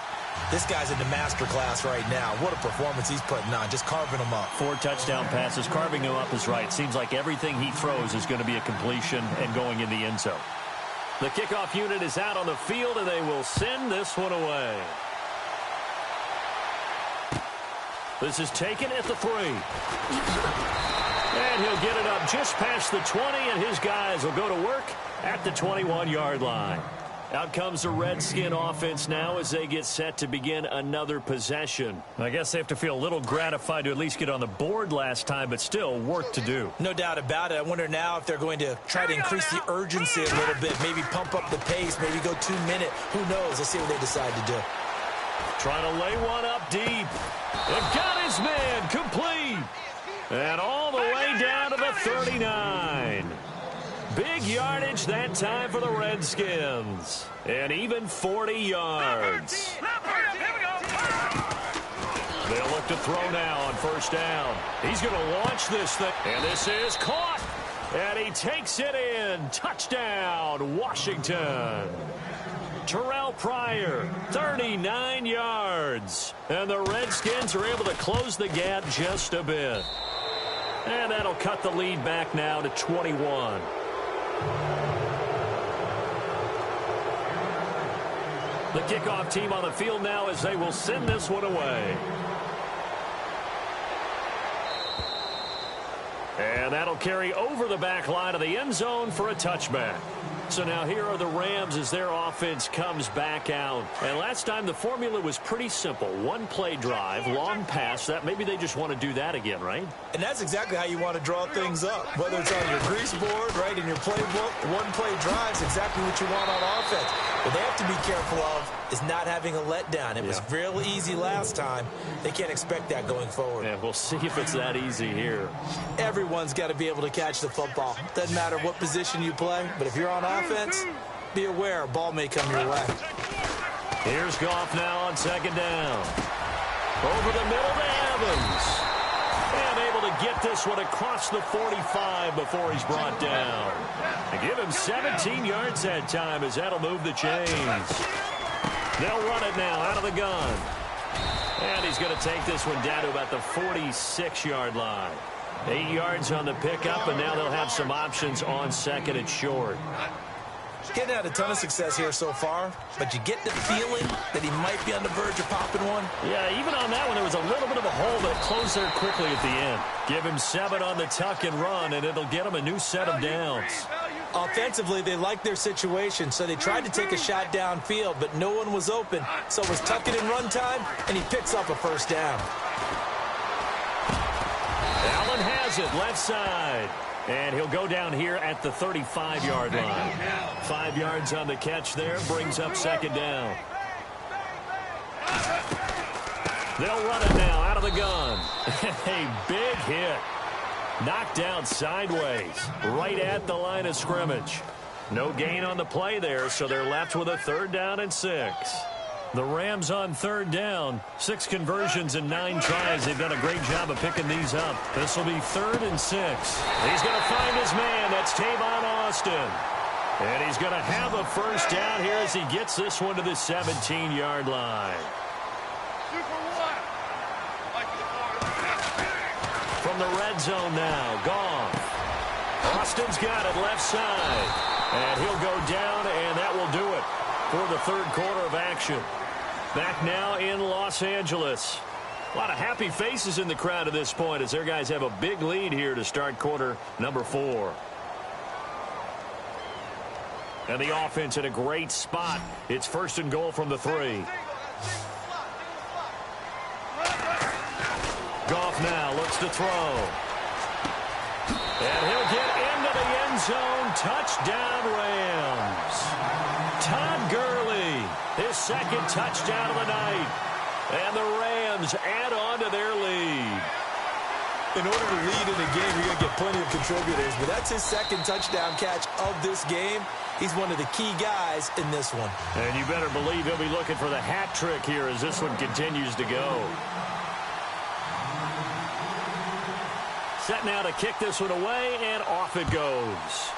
This guy's in the master class right now. What a performance he's putting on, just carving them up. 4 touchdown passes. Carving him up is right. Seems like everything he throws is going to be a completion and going in the end zone. The kickoff unit is out on the field, and they will send this one away. This is taken at the 3. And he'll get it up just past the 20, and his guys will go to work at the 21-yard line. Out comes the Redskin offense now as they get set to begin another possession. I guess they have to feel a little gratified to at least get on the board last time, but still work to do. No doubt about it. I wonder now if they're going to try to increase the urgency a little bit, maybe pump up the pace, maybe go 2-minute. Who knows? Let's see what they decide to do. Trying to lay one up deep. And got his man complete. And all the way down to the 39. Big yardage that time for the Redskins. And even 40 yards. They'll look to throw now on 1st down. He's going to launch this thing. And this is caught. And he takes it in. Touchdown, Washington. Terrell Pryor, 39 yards. And the Redskins are able to close the gap just a bit. And that'll cut the lead back now to 21. The kickoff team on the field now as they will send this one away. And that'll carry over the back line of the end zone for a touchback. So now here are the Rams as their offense comes back out. And last time the formula was pretty simple. 1-play drive, long pass. That maybe they just want to do that again, right? And that's exactly how you want to draw things up. Whether it's on your grease board, right, in your playbook, 1-play drive is exactly what you want on offense. What they have to be careful of is not having a letdown. It was real easy last time. They can't expect that going forward. Yeah, we'll see if it's that easy here. Everyone's got to be able to catch the football. Doesn't matter what position you play, but if you're on offense, be aware a ball may come your way. Here's Goff now on 2nd down. Over the middle to Evans. And able to get this one across the 45 before he's brought down. And give him 17 yards that time as that'll move the chains. They'll run it now out of the gun. And he's going to take this one down to about the 46-yard line. 8 yards on the pickup, and now they'll have some options on second and short. Getting had a ton of success here so far, but you get the feeling that he might be on the verge of popping one. Yeah, even on that one, there was a little bit of a hole, but it closed there quickly at the end. Give him 7 on the tuck and run, and it'll get him a new set of downs. Offensively, they liked their situation, so they tried to take a shot downfield, but no one was open. So it was tuck it and run time, and he picks up a first down. Allen has it, left side. And he'll go down here at the 35-yard line. 5 yards on the catch there, brings up second down. They'll run it now out of the gun. A big hit. Knocked down sideways, right at the line of scrimmage. No gain on the play there, so they're left with a 3rd down and 6. The Rams on 3rd down, 6 conversions and 9 tries. They've done a great job of picking these up. This will be 3rd and 6. He's going to find his man. That's Tavon Austin. And he's going to have a first down here as he gets this one to the 17-yard line. From the red zone now, Goff. Austin's got it left side. And he'll go down, and that will do it for the 3rd quarter of action. Back now in Los Angeles. A lot of happy faces in the crowd at this point as their guys have a big lead here to start quarter number 4. And the offense in a great spot. It's 1st and goal from the 3. Goff now looks to throw. And he'll get into the end zone. Touchdown, Rams. Todd Gurley, his 2nd touchdown of the night. And the Rams add on to their lead. In order to lead in a game, you're going to get plenty of contributors, but that's his 2nd touchdown catch of this game. He's one of the key guys in this one. And you better believe he'll be looking for the hat trick here as this one continues to go. Set now to kick this one away, and off it goes.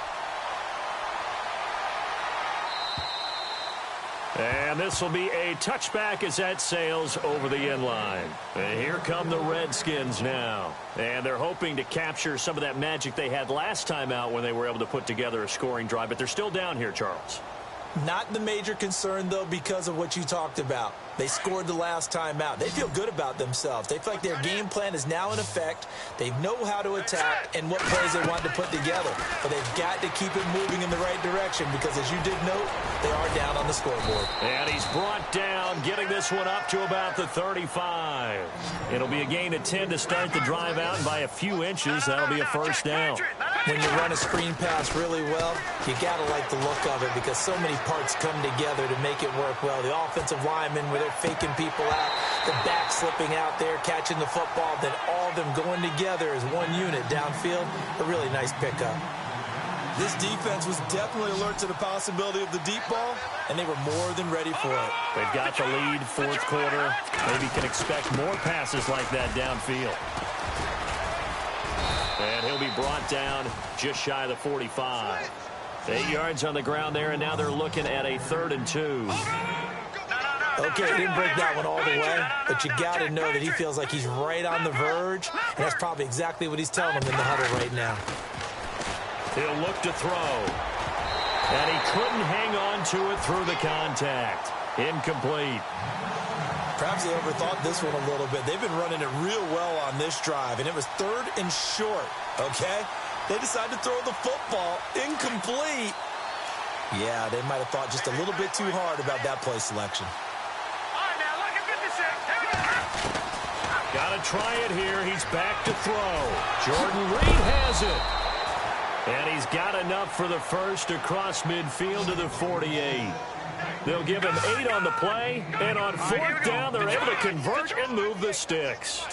And this will be a touchback as that sails over the end line. And here come the Redskins now. And they're hoping to capture some of that magic they had last time out when they were able to put together a scoring drive. But they're still down here, Charles. Not the major concern, though, because of what you talked about. They scored the last time out. They feel good about themselves. They feel like their game plan is now in effect. They know how to attack and what plays they want to put together. But they've got to keep it moving in the right direction because, as you did note, they are down on the scoreboard. And he's brought down, getting this one up to about the 35. It'll be a gain of 10 to start the drive out, and by a few inches, that'll be a first down. When you run a screen pass really well, you got to like the look of it because so many parts come together to make it work well. The offensive linemen, where they're faking people out, the back slipping out there, catching the football, then all of them going together as one unit downfield. A really nice pickup. This defense was definitely alert to the possibility of the deep ball, and they were more than ready for it. They've got the lead, 4th quarter. Maybe can expect more passes like that downfield. And he'll be brought down just shy of the 45. 8 yards on the ground there, and now they're looking at a 3rd and 2. Okay, he didn't break that one all the way, but you got to know that he feels like he's right on the verge, and that's probably exactly what he's telling them in the huddle right now. He'll look to throw. And he couldn't hang on to it through the contact. Incomplete. Perhaps they overthought this one a little bit. They've been running it real well on this drive, and it was 3rd and short, okay? They decided to throw the football. Incomplete. Yeah, they might have thought just a little bit too hard about that play selection. Got to try it here. He's back to throw. Jordan Reed has it. And he's got enough for the first across midfield to the 48. They'll give him 8 on the play, and on 4th down, they're able to convert and move the sticks.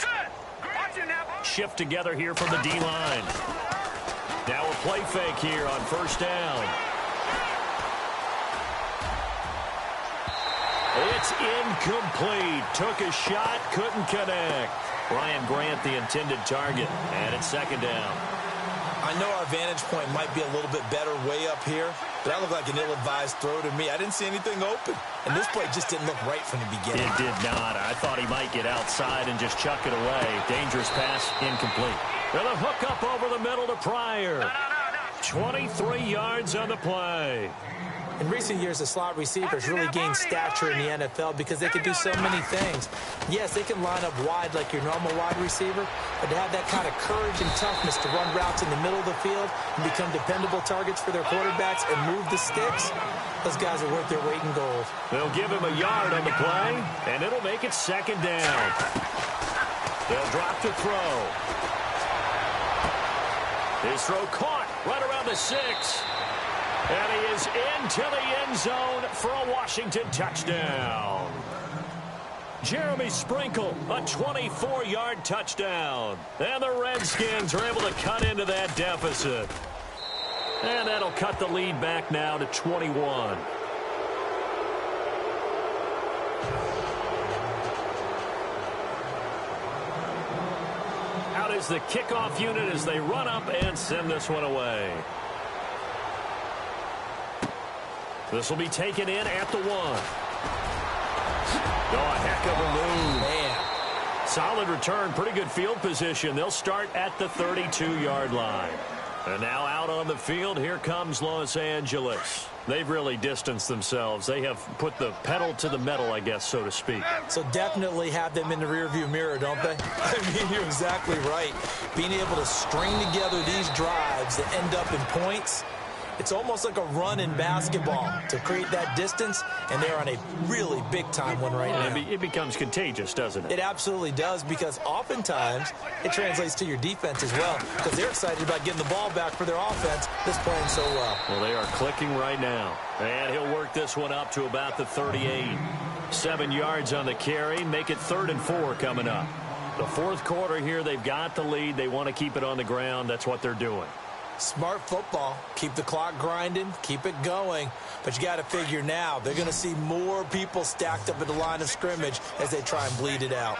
Shift together here from the D-line. Now a play fake here on 1st down. It's incomplete. Took a shot, couldn't connect. Brian Grant, the intended target, and it's 2nd down. I I know our vantage point might be a little bit better way up here, but that looked like an ill-advised throw to me. I didn't see anything open. And this play just didn't look right from the beginning. It did not. I thought he might get outside and just chuck it away. Dangerous pass, incomplete. And a hook up over the middle to Pryor. 23 yards on the play. In recent years, the slot receivers really gained stature in the NFL because they can do so many things. Yes, they can line up wide like your normal wide receiver, but to have that kind of courage and toughness to run routes in the middle of the field and become dependable targets for their quarterbacks and move the sticks, those guys are worth their weight in gold. They'll give him a yard on the play, and it'll make it second down. They'll drop to throw. His throw caught right around the 6. And he is into the end zone for a Washington touchdown. Jeremy Sprinkle, a 24-yard touchdown. And the Redskins are able to cut into that deficit. And that'll cut the lead back now to 21. Out is the kickoff unit as they run up and send this one away. This will be taken in at the 1. Oh, a heck of a move. Man. Solid return, pretty good field position. They'll start at the 32-yard line. And now out on the field, here comes Los Angeles. They've really distanced themselves. They have put the pedal to the metal, I guess, so to speak. So definitely have them in the rearview mirror, don't they? I mean, you're exactly right. Being able to string together these drives that end up in points, it's almost like a run in basketball to create that distance, and they're on a really big-time one right now. It becomes contagious, doesn't it? It absolutely does, because oftentimes it translates to your defense as well, because they're excited about getting the ball back for their offense that's playing so well. Well, they are clicking right now. And he'll work this one up to about the 38. 7 yards on the carry. Make it 3rd and 4 coming up. The fourth quarter here, they've got the lead. They want to keep it on the ground. That's what they're doing. Smart football. Keep the clock grinding. Keep it going. But you got to figure now they're going to see more people stacked up at the line of scrimmage as they try and bleed it out.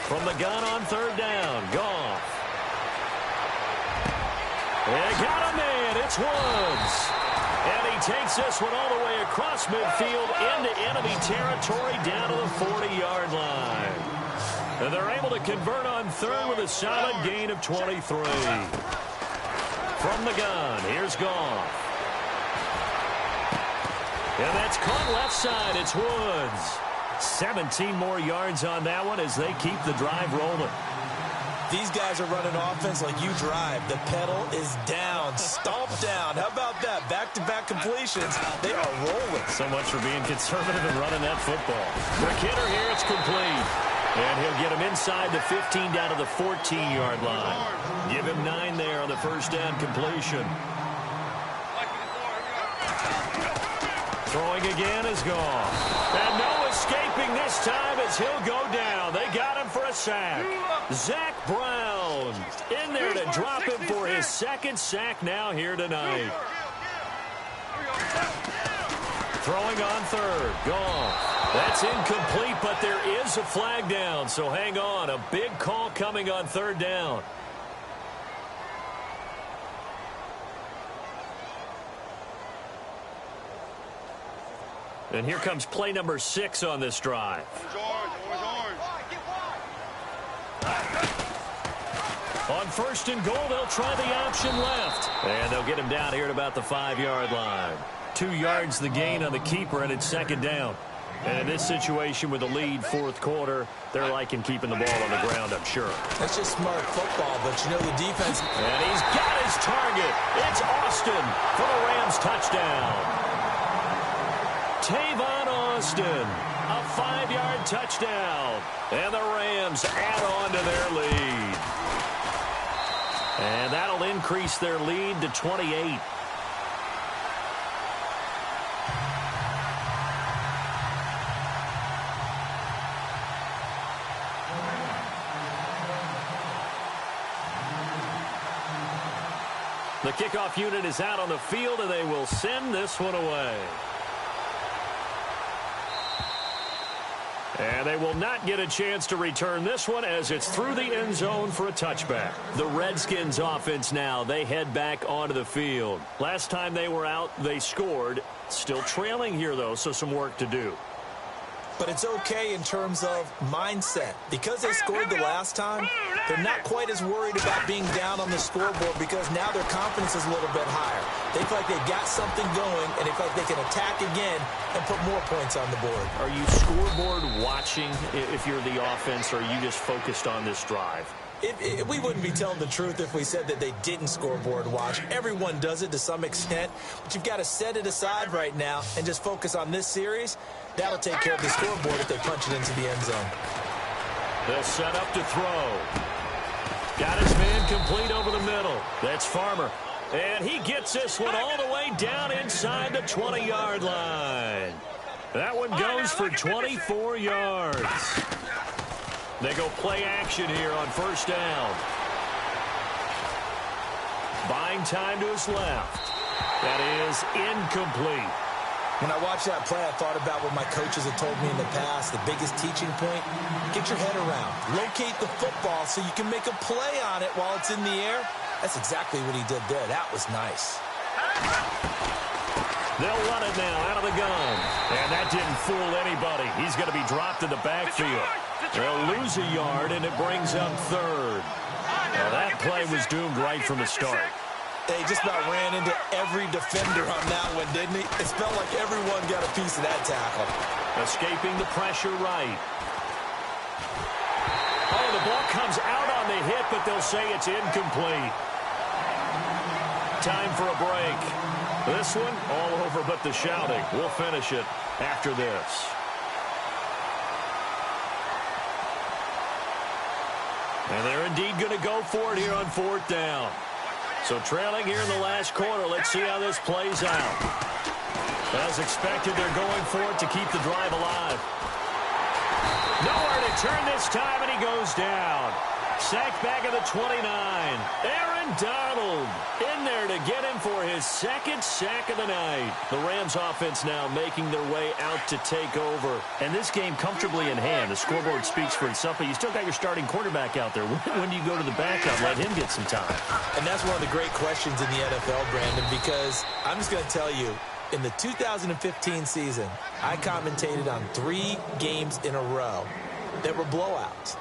From the gun on 3rd down. Goff. They got a man. It's Woods. And he takes this one all the way across midfield into enemy territory down to the 40-yard line. And they're able to convert on 3rd with a solid gain of 23. From the gun, here's Goff. And that's caught left side. It's Woods. 17 more yards on that one as they keep the drive rolling. These guys are running offense like you drive. The pedal is down, stomp down. How about that? Back-to-back completions. They are rolling. So much for being conservative and running that football. For Kidder here, it's complete. And he'll get him inside the 15 down to the 14-yard line. Give him 9 there on the first down completion. Throwing again is gone. And no escaping this time as he'll go down. They got him for a sack. Zach Brown in there to drop him for his 2nd sack now here tonight. Throwing on 3rd. Gone. That's incomplete, but there is a flag down, so hang on. A big call coming on 3rd down. And here comes play number 6 on this drive. On 1st and goal, they'll try the option left. And they'll get him down here at about the 5-yard line. 2 yards the gain on the keeper, and it's 2nd down. And in this situation with the lead, 4th quarter, they're liking keeping the ball on the ground, I'm sure. That's just smart football, but you know the defense. And he's got his target. It's Austin for the Rams touchdown. Tavon Austin, a 5-yard touchdown. And the Rams add on to their lead. And that'll increase their lead to 28. The kickoff unit is out on the field, and they will send this one away. And they will not get a chance to return this one as it's through the end zone for a touchback. The Redskins offense now, they head back onto the field. Last time they were out, they scored. Still trailing here, though, so some work to do. But it's okay in terms of mindset. Because they scored the last time, they're not quite as worried about being down on the scoreboard because now their confidence is a little bit higher. They feel like they've got something going, and they feel like they can attack again and put more points on the board. Are you scoreboard watching if you're the offense, or are you just focused on this drive? We wouldn't be telling the truth if we said that they didn't scoreboard watch. Everyone does it to some extent, but you've got to set it aside right now and just focus on this series. That'll take care of the scoreboard if they punch it into the end zone. They'll set up to throw. Got his man complete over the middle. That's Farmer. And he gets this one all the way down inside the 20-yard line. That one goes for 24 yards. They go play action here on first down. Buying time to his left. That is incomplete. When I watched that play, I thought about what my coaches had told me in the past. The biggest teaching point, get your head around. Locate the football so you can make a play on it while it's in the air. That's exactly what he did there. That was nice. They'll run it now out of the gun. And that didn't fool anybody. He's going to be dropped in the backfield. They'll lose a yard, and it brings up third. Now, that play was doomed right from the start. They just about ran into every defender on that one, didn't he? It felt like everyone got a piece of that tackle. Escaping the pressure right. Oh, the ball comes out on the hit, but they'll say it's incomplete. Time for a break. This one, all over but the shouting. We'll finish it after this. And they're indeed going to go for it here on fourth down. So trailing here in the last quarter, let's see how this plays out. As expected, they're going for it to keep the drive alive. Nowhere to turn this time, and he goes down. Sacked back at the 29. Aaron Donald in there to get him for his second sack of the night. The Rams offense now making their way out to take over. And this game comfortably in hand. The scoreboard speaks for itself, but you still got your starting quarterback out there. When do you go to the backup, let him get some time? And that's one of the great questions in the NFL, Brandon, because I'm just going to tell you, in the 2015 season, I commentated on 3 games in a row that were blowouts.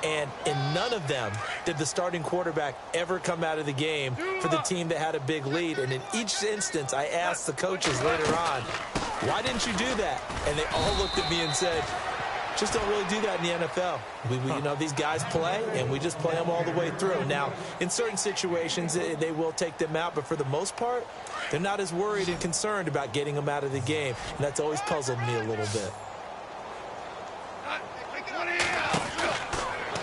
And in none of them did the starting quarterback ever come out of the game for the team that had a big lead. And in each instance, I asked the coaches later on, why didn't you do that? And they all looked at me and said, just don't really do that in the NFL. You know, these guys play, and we just play them all the way through. Now, in certain situations, they will take them out, but for the most part, they're not as worried and concerned about getting them out of the game. And that's always puzzled me a little bit.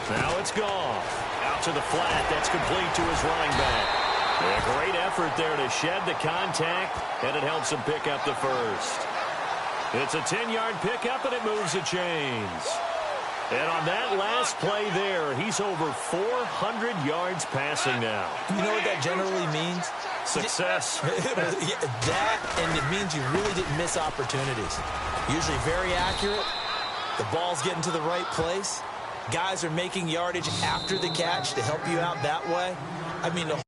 Now it's gone. Out to the flat. That's complete to his running back. A great effort there to shed the contact, and it helps him pick up the first. It's a 10-yard pickup, and it moves the chains. And on that last play there, he's over 400 yards passing now. You know what that generally means? Success. That, and it means you really didn't miss opportunities. Usually very accurate. The ball's getting to the right place. Guys are making yardage after the catch to help you out that way. I mean, the